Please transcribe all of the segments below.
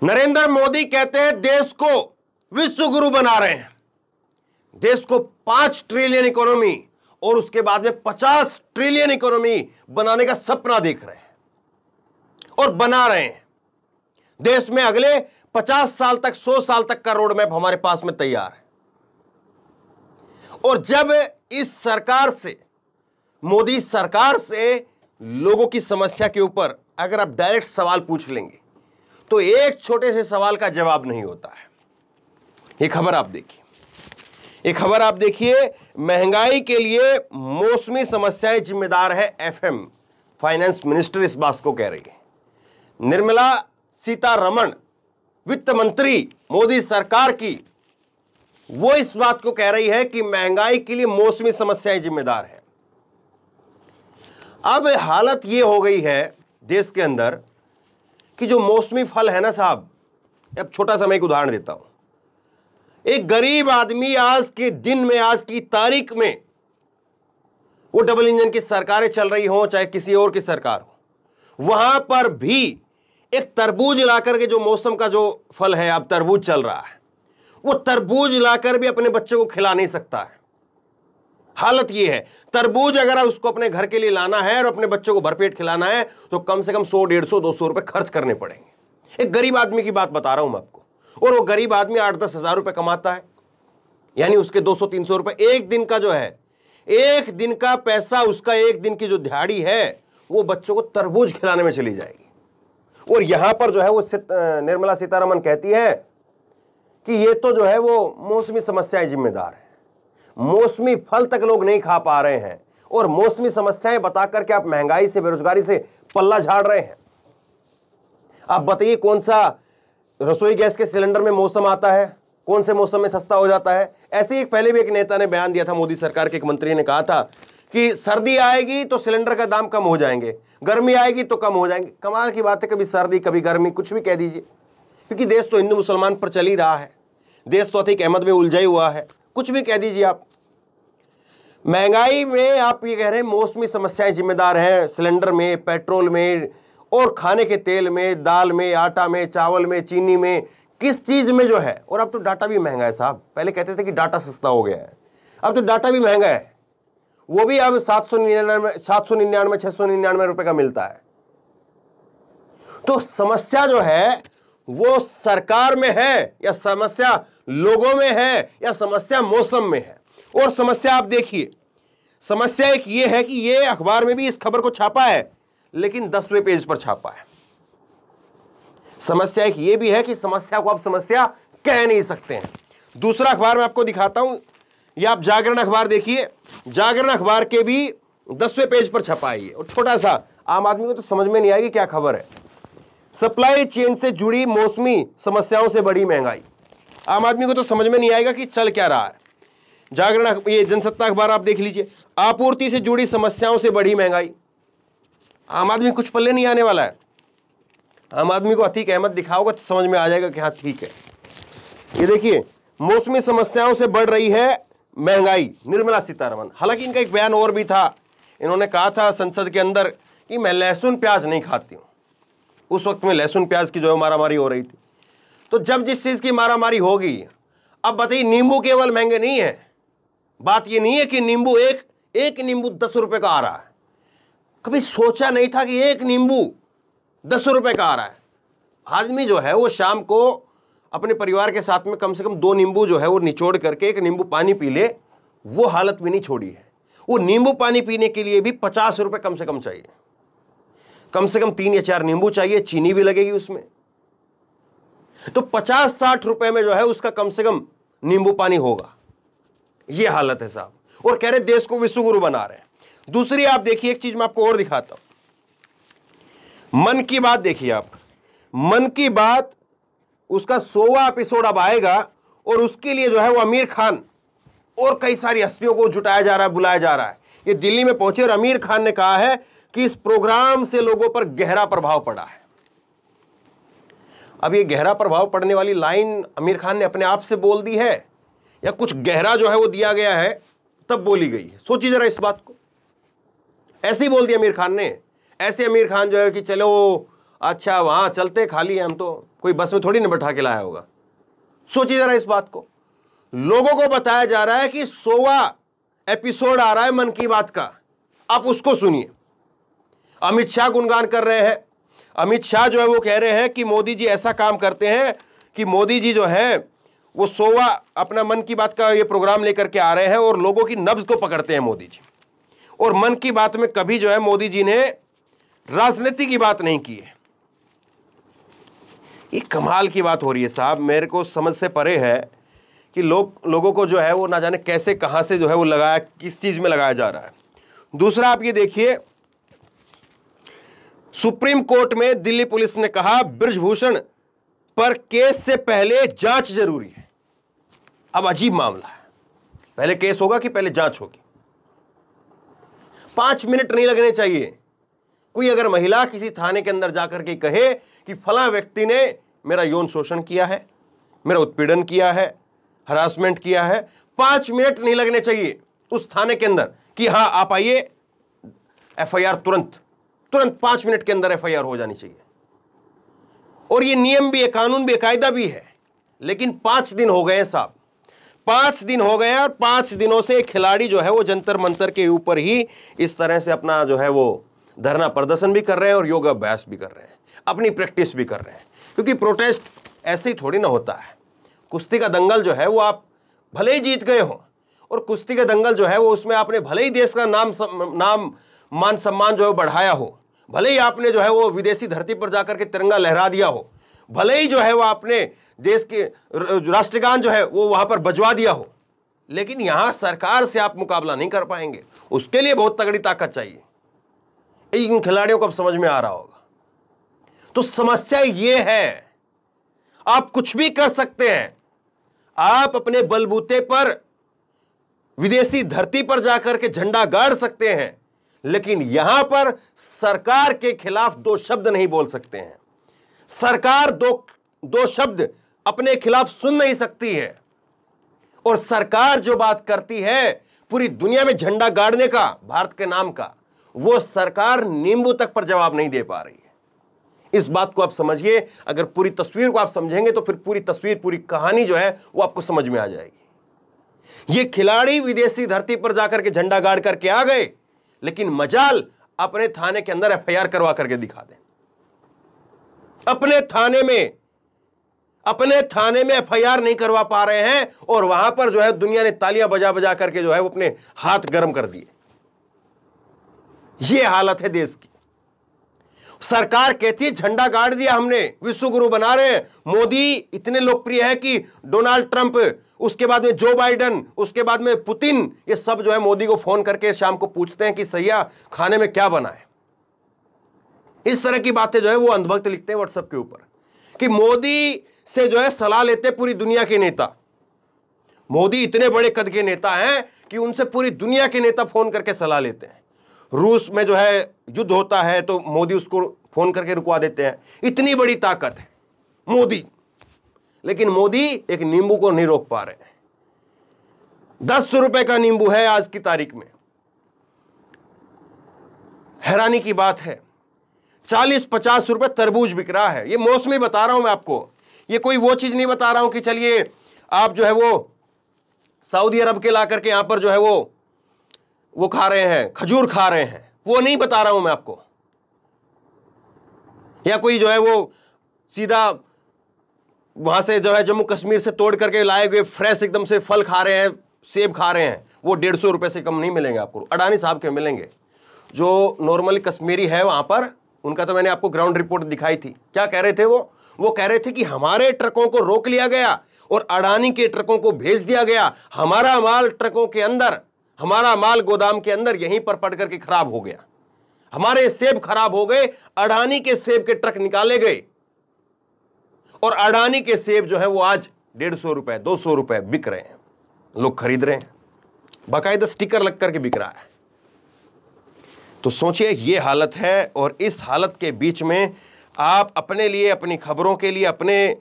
नरेंद्र मोदी कहते हैं देश को विश्व गुरु बना रहे हैं, देश को 5 ट्रिलियन इकोनॉमी और उसके बाद में 50 ट्रिलियन इकोनॉमी बनाने का सपना देख रहे हैं और बना रहे हैं। देश में अगले 50 साल तक 100 साल तक का रोड मैप हमारे पास में तैयार है। और जब इस सरकार से, मोदी सरकार से लोगों की समस्या के ऊपर अगर आप डायरेक्ट सवाल पूछ लेंगे तो एक छोटे से सवाल का जवाब नहीं होता है। ये खबर आप देखिए, ये खबर आप देखिए, महंगाई के लिए मौसमी समस्याएं जिम्मेदार है एफएम। फाइनेंस मिनिस्टर इस बात को कह रही है। निर्मला सीतारमण वित्त मंत्री मोदी सरकार की, वो इस बात को कह रही है कि महंगाई के लिए मौसमी समस्याएं जिम्मेदार है। अब हालत ये हो गई है देश के अंदर कि जो मौसमी फल है ना साहब, अब छोटा सा मैं एक उदाहरण देता हूं। एक गरीब आदमी आज के दिन में, आज की तारीख में, वो डबल इंजन की सरकारें चल रही हो चाहे किसी और की सरकार हो, वहां पर भी एक तरबूज लाकर के, जो मौसम का जो फल है, अब तरबूज चल रहा है, वो तरबूज लाकर भी अपने बच्चे को खिला नहीं सकता है। हालत ये है, तरबूज अगर उसको अपने घर के लिए लाना है और अपने बच्चों को भरपेट खिलाना है तो कम से कम 100, 150, 200 रुपए खर्च करने पड़ेंगे। एक गरीब आदमी की बात बता रहा हूं मैं आपको, और वो गरीब आदमी 8-10 हजार रुपए कमाता है, यानी उसके 200-300 रुपए एक दिन का जो है, एक दिन का पैसा, उसका एक दिन की जो दिहाड़ी है वो बच्चों को तरबूज खिलाने में चली जाएगी। और यहां पर जो है वो निर्मला सीतारमण कहती है कि ये तो जो है वो मौसमी समस्याएं जिम्मेदार है, मौसमी फल तक लोग नहीं खा पा रहे हैं और मौसमी समस्याएं बताकर के आप महंगाई से, बेरोजगारी से पल्ला झाड़ रहे हैं। आप बताइए कौन सा रसोई गैस के सिलेंडर में मौसम आता है, कौन से मौसम में सस्ता हो जाता है। ऐसे ही पहले भी एक नेता ने बयान दिया था, मोदी सरकार के एक मंत्री ने कहा था कि सर्दी आएगी तो सिलेंडर का दाम कम हो जाएंगे, गर्मी आएगी तो कम हो जाएंगे। कमाल की बात है, कभी सर्दी कभी गर्मी, कुछ भी कह दीजिए, क्योंकि देश तो हिंदू मुसलमान पर चल ही रहा है, देश तो अतीक अहमद में उलझा ही हुआ है, कुछ भी कह दीजिए आप। महंगाई में आप ये कह रहे हैं मौसमी समस्याएं जिम्मेदार हैं, सिलेंडर में, पेट्रोल में और खाने के तेल में, दाल में, आटा में, चावल में, चीनी में, किस चीज में जो है। और अब तो डाटा भी महंगा है साहब। पहले कहते थे कि डाटा सस्ता हो गया है, अब तो डाटा भी महंगा है, वो भी अब 799 699 रुपए का मिलता है। तो समस्या जो है वो सरकार में है या समस्या लोगों में है या समस्या मौसम में है। और समस्या आप देखिए, समस्या एक ये है कि ये अखबार में भी इस खबर को छापा है लेकिन 10वें पेज पर छापा है। समस्या एक ये भी है कि समस्या को आप समस्या कह नहीं सकते हैं। दूसरा अखबार मैं आपको दिखाता हूं, ये आप जागरण अखबार देखिए, जागरण अखबार के भी 10वें पेज पर छपा है और छोटा सा, आम आदमी को तो समझ में नहीं आएगी क्या खबर है। सप्लाई चेन से जुड़ी मौसमी समस्याओं से बड़ी महंगाई। आम आदमी को तो समझ में नहीं आएगा कि चल क्या रहा है। जागरण, ये जनसत्ता अखबार आप देख लीजिए, आपूर्ति से जुड़ी समस्याओं से बढ़ी महंगाई। आम आदमी कुछ पल्ले नहीं आने वाला है। आम आदमी को अतीक अहमद दिखाओगे तो समझ में आ जाएगा कि हाँ ठीक है। ये देखिए, मौसमी समस्याओं से बढ़ रही है महंगाई, निर्मला सीतारमण। हालांकि इनका एक बयान और भी था, इन्होंने कहा था संसद के अंदर कि मैं लहसुन प्याज नहीं खाती हूं। उस वक्त में लहसुन प्याज की जो है मारामारी हो रही थी। तो जब जिस चीज की मारामारी होगी, अब बताइए, नींबू केवल महंगे नहीं है। बात ये नहीं है कि नींबू एक नींबू 10 रुपए का आ रहा है। कभी सोचा नहीं था कि एक नींबू 10 रुपए का आ रहा है। आदमी जो है वो शाम को अपने परिवार के साथ में कम से कम 2 नींबू जो है वो निचोड़ करके एक नींबू पानी पी ले, वो हालत भी नहीं छोड़ी है। वो नींबू पानी पीने के लिए भी 50 रुपए कम से कम चाहिए, कम से कम 3 या 4 नींबू चाहिए, चीनी भी लगेगी उसमें। तो 50-60 रुपए में जो है उसका कम से कम नींबू पानी होगा। ये हालत है साहब, और कह रहे देश को विश्व गुरु बना रहे हैं। दूसरी आप देखिए, एक चीज मैं आपको और दिखाता हूं। मन की बात देखिए आप, मन की बात उसका 100वां एपिसोड अब आएगा और उसके लिए जो है वो आमिर खान और कई सारी हस्तियों को जुटाया जा रहा है, बुलाया जा रहा है। ये दिल्ली में पहुंचे और आमिर खान ने कहा है कि इस प्रोग्राम से लोगों पर गहरा प्रभाव पड़ा है। अब ये गहरा प्रभाव पड़ने वाली लाइन आमिर खान ने अपने आप से बोल दी है या कुछ गहरा जो है वो दिया गया है तब बोली गई है? सोचिए जरा इस बात को। ऐसे ही बोल दिया आमिर खान ने। ऐसे आमिर खान जो है कि चलो अच्छा वहां चलते, खाली है हम तो, कोई बस में थोड़ी ना बैठा के लाया होगा। सोचिए जरा इस बात को। लोगों को बताया जा रहा है कि 100वां एपिसोड आ रहा है मन की बात का, आप उसको सुनिए। अमित शाह गुणगान कर रहे हैं। अमित शाह जो है वो कह रहे हैं कि मोदी जी ऐसा काम करते हैं कि मोदी जी जो है वो 100वां अपना मन की बात का ये प्रोग्राम लेकर के आ रहे हैं और लोगों की नब्ज को पकड़ते हैं मोदी जी। और मन की बात में कभी जो है मोदी जी ने राजनीति की बात नहीं की है। ये कमाल की बात हो रही है साहब, मेरे को समझ से परे है कि लोगों को जो है वो ना जाने कैसे कहां से जो है वो लगाया, किस चीज में लगाया जा रहा है। दूसरा आप ये देखिए, सुप्रीम कोर्ट में दिल्ली पुलिस ने कहा बृजभूषण पर केस से पहले जांच जरूरी है। अब अजीब मामला है, पहले केस होगा कि पहले जांच होगी? 5 मिनट नहीं लगने चाहिए। कोई अगर महिला किसी थाने के अंदर जाकर के कहे कि फला व्यक्ति ने मेरा यौन शोषण किया है, मेरा उत्पीड़न किया है, हरासमेंट किया है, 5 मिनट नहीं लगने चाहिए उस थाने के अंदर कि हां आप आइए, एफआईआर तुरंत 5 मिनट के अंदर एफआईआर हो जानी चाहिए। और ये नियम भी है, कानून भी है, कायदा भी है। लेकिन 5 दिन हो गए साहब, 5 दिन हो गए और 5 दिनों से खिलाड़ी जो है वो जंतर मंतर के ऊपर ही इस तरह से अपना जो है वो धरना प्रदर्शन भी कर रहे हैं और योगा अभ्यास भी कर रहे हैं, अपनी प्रैक्टिस भी कर रहे हैं। क्योंकि प्रोटेस्ट ऐसे ही थोड़ी ना होता है। कुश्ती का दंगल जो है वो आप भले ही जीत गए हो, और कुश्ती का दंगल जो है वो उसमें आपने भले ही देश का नाम मान सम्मान जो है बढ़ाया हो, भले ही आपने जो है वो विदेशी धरती पर जाकर के तिरंगा लहरा दिया हो, भले ही जो है वो आपने देश के राष्ट्रगान जो है वो वहां पर बजवा दिया हो, लेकिन यहां सरकार से आप मुकाबला नहीं कर पाएंगे। उसके लिए बहुत तगड़ी ताकत चाहिए। इन खिलाड़ियों को अब समझ में आ रहा होगा। तो समस्या ये है, आप कुछ भी कर सकते हैं, आप अपने बलबूते पर विदेशी धरती पर जाकर के झंडा गाड़ सकते हैं, लेकिन यहां पर सरकार के खिलाफ 2 शब्द नहीं बोल सकते हैं। सरकार दो शब्द अपने खिलाफ सुन नहीं सकती है। और सरकार जो बात करती है पूरी दुनिया में झंडा गाड़ने का, भारत के नाम का, वो सरकार नींबू तक पर जवाब नहीं दे पा रही है। इस बात को आप समझिए। अगर पूरी तस्वीर को आप समझेंगे तो फिर पूरी तस्वीर, पूरी कहानी जो है वो आपको समझ में आ जाएगी। ये खिलाड़ी विदेशी धरती पर जाकर के झंडा गाड़ करके आ गए, लेकिन मजाल अपने थाने के अंदर एफआईआर करवा करके दिखा दें। अपने थाने में एफआईआर नहीं करवा पा रहे हैं, और वहां पर जो है दुनिया ने तालियां बजा बजा करके जो है वो अपने हाथ गर्म कर दिए। ये हालत है देश की। सरकार कहती है झंडा गाड़ दिया हमने, विश्व गुरु बना रहे हैं। मोदी इतने लोकप्रिय है कि डोनाल्ड ट्रंप, उसके बाद में जो बाइडन, उसके बाद में पुतिन, ये सब जो है मोदी को फोन करके शाम को पूछते हैं कि सैया खाने में क्या बना है। इस तरह की बातें जो है वो अंधभक्त लिखते हैं व्हाट्सएप के ऊपर कि मोदी से जो है सलाह लेते पूरी दुनिया के नेता। मोदी इतने बड़े कद के नेता हैं कि उनसे पूरी दुनिया के नेता फोन करके सलाह लेते हैं। रूस में जो है युद्ध होता है तो मोदी उसको फोन करके रुकवा देते हैं। इतनी बड़ी ताकत है मोदी, लेकिन मोदी एक नींबू को नहीं रोक पा रहे हैं। 10 रुपए का नींबू है आज की तारीख में। हैरानी की बात है 40-50 रुपए तरबूज बिक रहा है। ये मौसमी बता रहा हूं मैं आपको, ये कोई वो चीज नहीं बता रहा हूं कि चलिए आप जो है वो सऊदी अरब के ला करके यहां पर जो है वो खा रहे हैं, खजूर खा रहे हैं, वो नहीं बता रहा हूं मैं आपको। या कोई जो है वो सीधा वहां से जो है जम्मू कश्मीर से तोड़ करके लाए हुए फ्रेश एकदम से फल खा रहे हैं, सेब खा रहे हैं, वो 150 रुपए से कम नहीं मिलेंगे आपको। अडानी साहब के मिलेंगे। जो नॉर्मली कश्मीरी है वहां पर, उनका तो मैंने आपको ग्राउंड रिपोर्ट दिखाई थी। क्या कह रहे थे वो कह रहे थे कि हमारे ट्रकों को रोक लिया गया और अडानी के ट्रकों को भेज दिया गया। हमारा माल ट्रकों के अंदर, हमारा माल गोदाम के अंदर यहीं पर पड़ करके खराब हो गया। हमारे सेब खराब हो गए, अडानी के सेब के ट्रक निकाले गए और अडानी के सेब जो है वो आज 150 रुपए 200 रुपए बिक रहे हैं, लोग खरीद रहे हैं, बाकायदा स्टिकर लग करके बिक रहा है। तो सोचिए ये हालत है, और इस हालत के बीच में आप अपने लिए, अपनी खबरों के लिए, अपने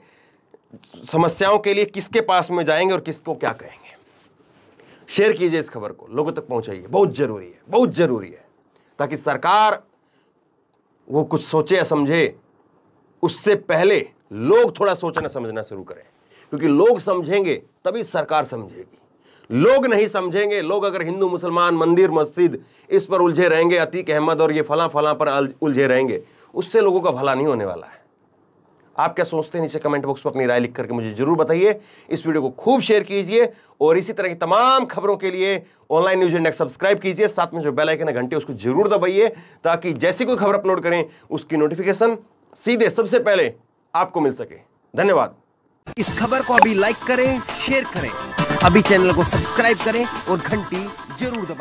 समस्याओं के लिए किसके पास में जाएंगे और किसको क्या कहेंगे? शेयर कीजिए इस खबर को, लोगों तक पहुंचाइए, बहुत जरूरी है, बहुत जरूरी है, ताकि सरकार वो कुछ सोचे या समझे उससे पहले लोग थोड़ा सोचना समझना शुरू करें, क्योंकि लोग समझेंगे तभी सरकार समझेगी। लोग नहीं समझेंगे, लोग अगर हिंदू मुसलमान मंदिर मस्जिद इस पर उलझे रहेंगे, अतीक अहमद और ये फलां फलां पर उलझे रहेंगे, उससे लोगों का भला नहीं होने वाला है। आप क्या सोचते हैं नीचे कमेंट बॉक्स में अपनी राय लिख करके मुझे जरूर बताइए। इस वीडियो को खूब शेयर कीजिए और इसी तरह की तमाम खबरों के लिए ऑनलाइन न्यूज इंडेक्स सब्सक्राइब कीजिए। साथ में जो बेल आइकन है घंटे उसको जरूर दबाइए, ताकि जैसी कोई खबर अपलोड करें उसकी नोटिफिकेशन सीधे सबसे पहले आपको मिल सके। धन्यवाद। इस खबर को अभी लाइक करें, शेयर करें, अभी चैनल को सब्सक्राइब करें और घंटी जरूर दबाएं।